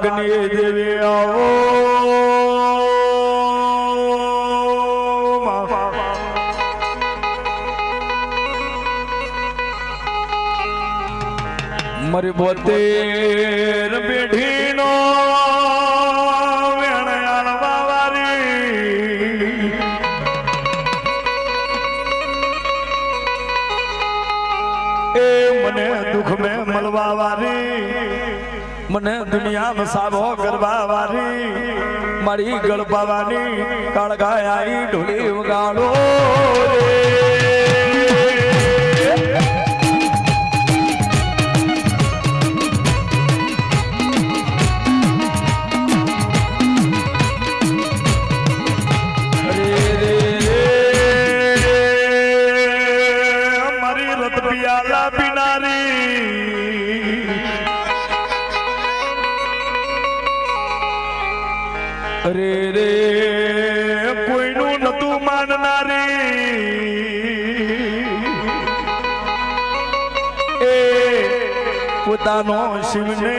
અગ્નિ દેવી આવો મારી 72 પેઢીનો વેણયાળવા વારી એ મને દુઃખ મેં મળવા વારી મને દુનિયામાં સાબો કરવા વારી મારી ગળપાવાની કાળગાઈ ઢોલી વગાડો રે રે કોઈનું નતું માનનારી એ પોતાનો શિવને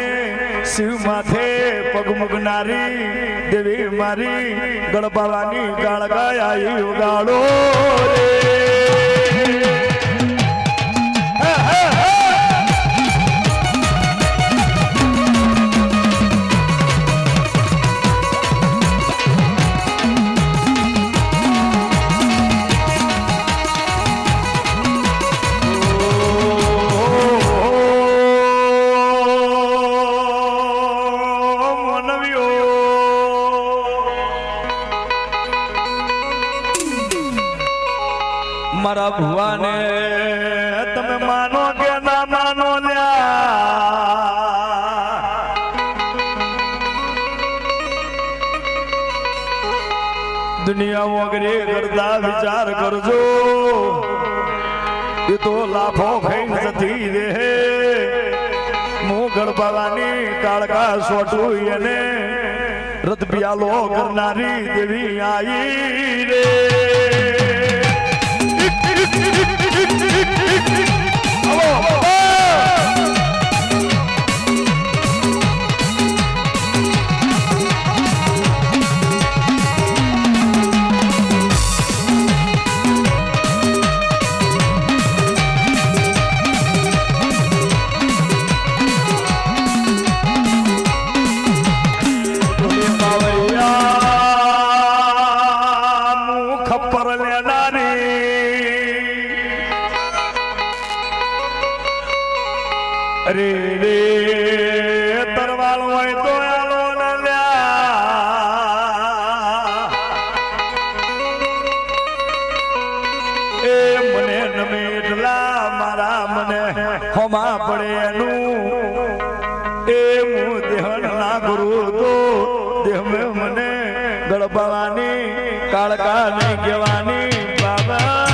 શિવ માથે પગ મૂકનારી દેવી મારી ગળપાવાની ગાળગાઈ ગાળો મારા ભુવાને તમે માનો કે ના માનો દુનિયા વગરે કરતા વિચાર કરજો એ તો લાફો ખાઈને જતી રે હું ગળપાવાની કાળકા સોટું એને રથ પિયાલો કરનારી દેવી આઈ રે રે રે તરવાલ હોય તો આલો ન લ્યા એ મને નમે એટલા મારા મને હોમા પડે એનું એ હું દેહન ના કરું તો દેહ મને ગળપાવાની કાળકા નહીં કહેવાની બાબા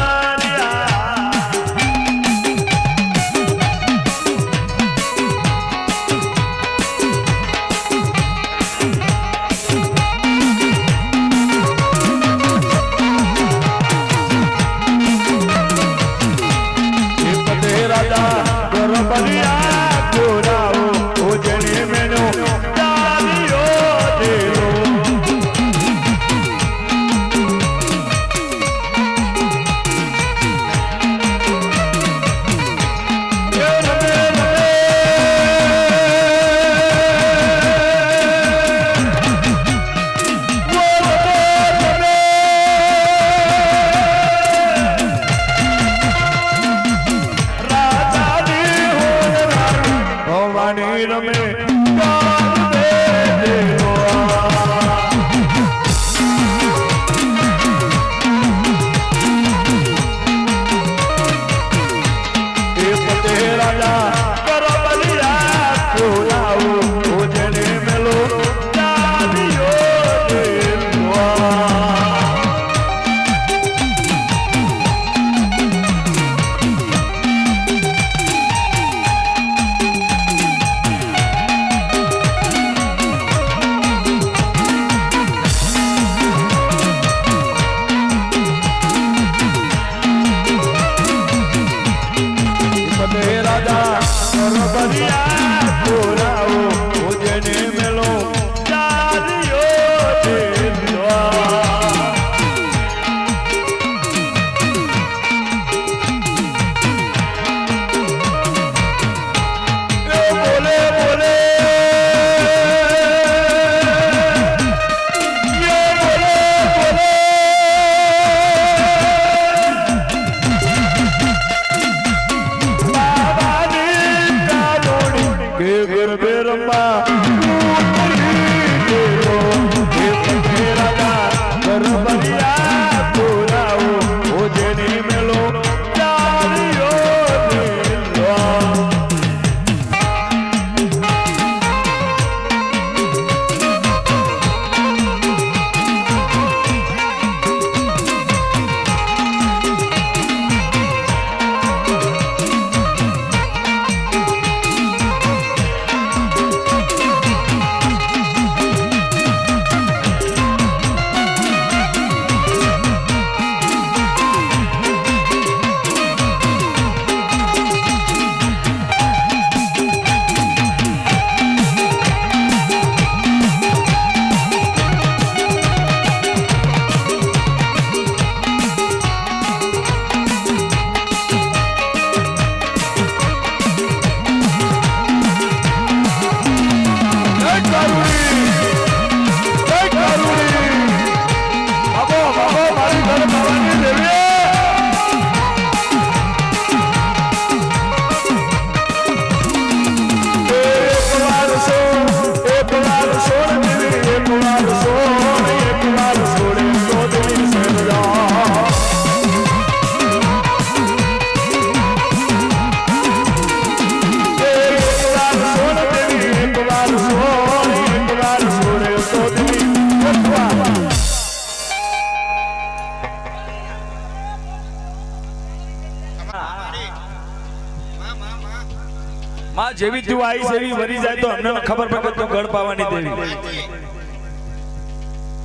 માં જેવી તું આવી છે એવી વરી જાય તો અમને ખબર પડે તો ગળ પાવાની દેવી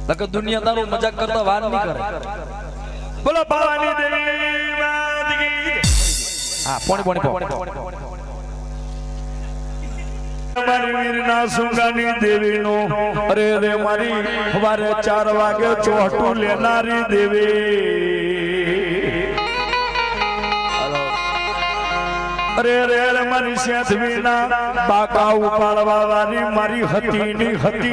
લક દુનિયા તારો મજાક કરતા વાર નહીં કરે બોલો પાવાની દેવી હા પોણી મારી વીરના સુંગાની દેવીનો અરે રે મારી સવારે 4 વાગે ચોટું લેનારી દેવી અરે રે મારી સેઠવીના બાકા ઉપાડવા વાળી મારી હતીની હકા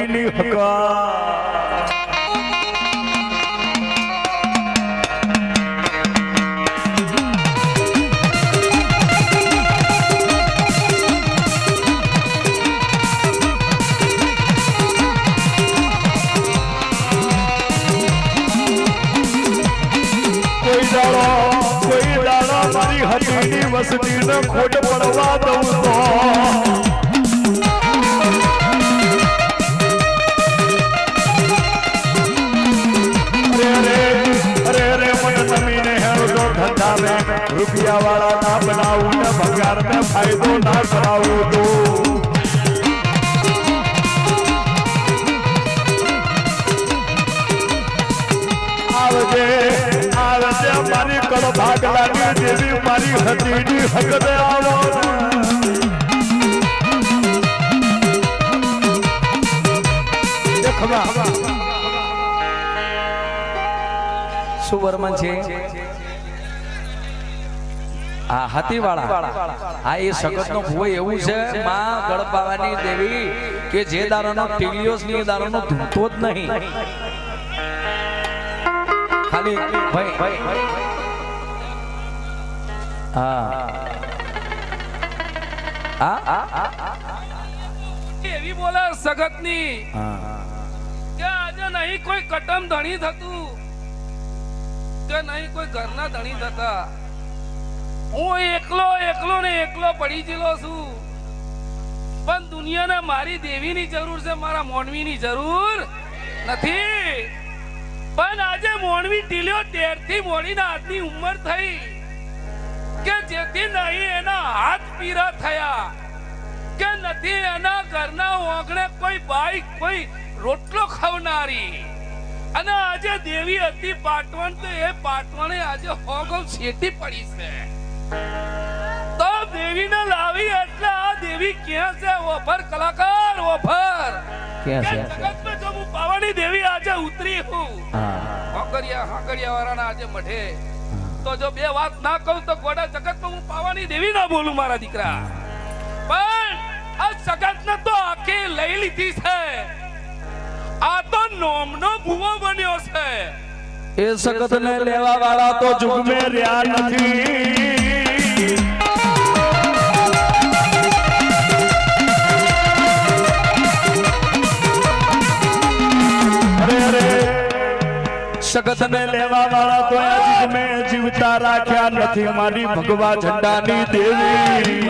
કોઈ દાડો મારી હતીની વસતીને ખોટ પડવા દઉં તો અરે મને નમીને હેરદો ધંધા મે રૂપિયા વાળા ના બનાવું ને ભંગાર ને ફાયદો ના કરાવું તો આવજે મારી કળ ભાગલાની દેવી મારી હતીની હકદે આવો શું વર્મન છે આ હાથીવાળા આ એ સગતનો ભૂવો એવું છે માં ગળપાવાની દેવી કે જે દારૂનો ટીલિયોસ ની દારૂનો ધૂમતો જ નહીં ખાલી ભાઈ એવી બોલે સગતની કે આજે નહીં કોઈ કટમ ધણી થતું કે નહીં કોઈ ઘરના ધણી થતા હું એકલો ને એકલો પડી ગયેલો છું પણ દુનિયાને મારી દેવીની જરૂર છે મારા મોનવીની જરૂર નથી પણ આજે મોનવી ટીલ્યો 13 થી મોડીના આજની ઉંમર થઈ કે જેથી નહીં એના હાથ પીરા થયા કે નથી એના ઘરના ઓગણે કોઈ બાઈ કોઈ રોટલો ખાવનારી અને આજે દેવી હતી પાટવણ તો એ પાટવણે આજે હોગો છેટી પડી છે તો દેવીને લાવી એટલે આ દેવી ક્યાં છે ઓફર કલાકાર ઓફર ક્યાં છે જગતમાં જો હું પાવાની દેવી આજે ઉતરી હું હાકરિયા વાળાના આજે મઠે તો જો બે વાત ના કહું તો ગોડા જગતમાં હું પાવાની દેવી ના બોલું મારા દીકરા પણ આ જગતને તો આખી લઈ લીધી છે આ તો નોમનો ભૂવો બન્યો છે એ સગતને લેવા વાળા તો જુગ મે રહ્યા નથી સગતને લેવા વાળા તો આજ મેં જીવતા રાખ્યા નથી મારી ભગવા ઝંડાની દેવી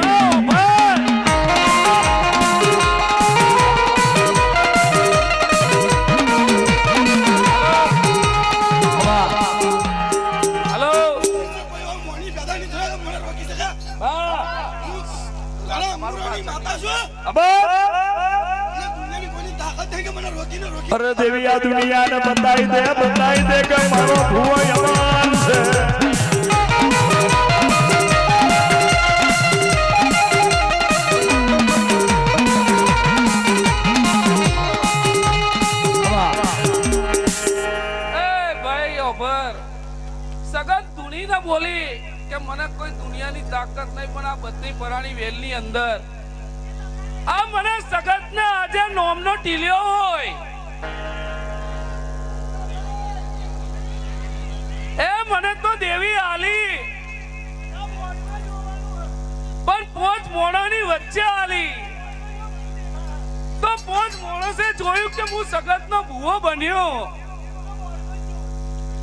અરે દેવી આ દુનિયાને બતાઈ દે કે મારો ભૂવો યમાન છે ભાઈ ઓફર સગત ધૂણીને બોલી કે મને કોઈ દુનિયાની તાકાત નહીં પણ આ બધી પરાણી વેલની અંદર આ મને સગતને આજે નોમનો ટીલ્યો હોય એ મને તો દેવી આલી પણ 5 મોણાની વચ્ચે આલી તો 5 મોણસે જોયું કે હું સગતનો ભૂવો બન્યો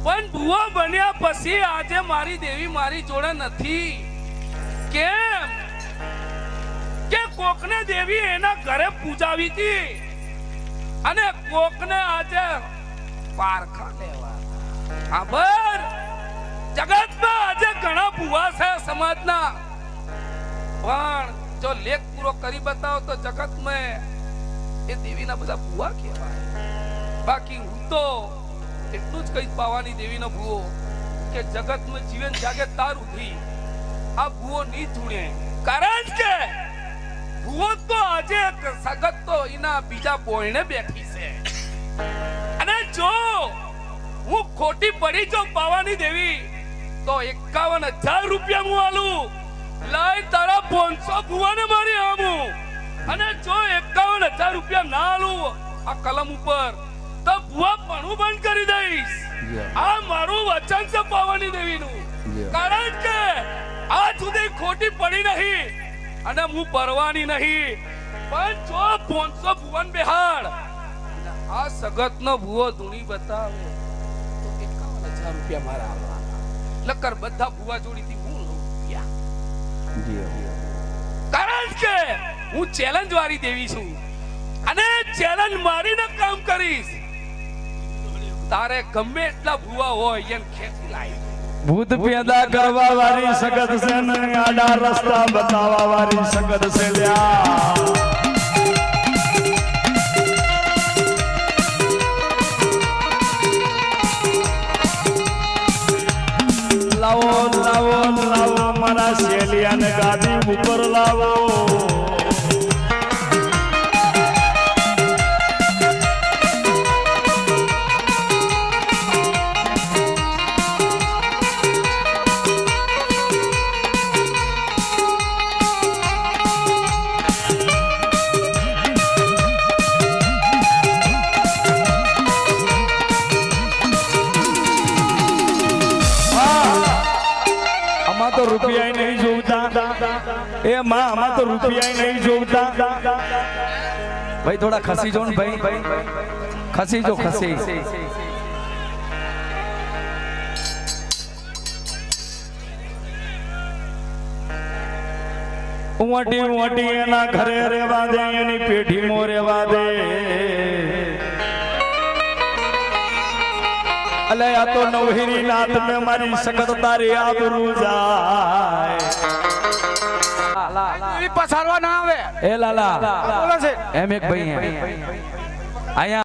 પણ ભૂવો બન્યા પછી આજે મારી દેવી મારી જોડે નથી કેમ કે કોકને દેવી એના ઘરે પૂજાવી હતી અને કોકને આજે પારખા લેવા આબર જગતમાં આજે ઘણા ભૂવા છે સમાજના પણ જો લેખ પૂરો કરી બતાવો તો જગત મેં એ દેવીના બધા ભૂવા કહેવાય. બાકી હું તો એટલું જ કહીશ પાવાની દેવીનો ભૂવો કે જગતમાં જીવન જાગે તાર ઉઠી આ ભૂવો નહીં ધૂણે. કારણ કે ભૂવો તો આજે સગત તો એના બીજા બોયણે બેઠી છે. અને જો હું ખોટી પડી જો પાવાની દેવી તો 51,000 રૂપિયા હું આલું. લઈ તારા 500 ભૂવાને મારી આમું. અને જો 51,000 રૂપિયા ના આલું આ કલમ ઉપર તો ભૂવા પણ બંધ કરી દઈશ. આ મારું વચન છે પાવાની દેવીનું. કારણ કે આજ સુધી ખોટી પડી નહીં અને હું પરવાની નહીં. પણ જો 500 ભુવન બેહાડ આ સગતનો ભુવો ધૂણી બતાવે તો 51,000 રૂપિયા મારા આવવાના. લકર બધા ભુવા જોડીથી હું લઉં રૂપિયા. કારણ કે હું ચેલેન્જ વાળી દેવી છું અને ચેલેન્જ મારીને કામ કરીશ. તારે ગમે એટલા ભુવા હોય એને ખેંચી લાવી. ભૂત પેદા કરવા વાળી સગત છે ને આડા રસ્તા બતાવવા વાળી સગત છે લ્યા. લાવો લાવો લાવો મારા શેલિયાને ગાદી ઉપર લાવો. તો રૂપિયા નહીં જોતા એ માં આમાં તો રૂપિયા નહીં જોતા. ભાઈ થોડા ખસી જો ને ભાઈ ખસી જો ખસી. ઉમટી ઉમટી એના ઘરે રેવા દે એની પેઢીમાં રેવા દે. અલે આ તો નવહીરી નાથ મે મારી સગત તારી આબરૂ જાય. પસારવા ના આવે એ લાલા બોલે છે એમ એક ભાઈ અહીંયા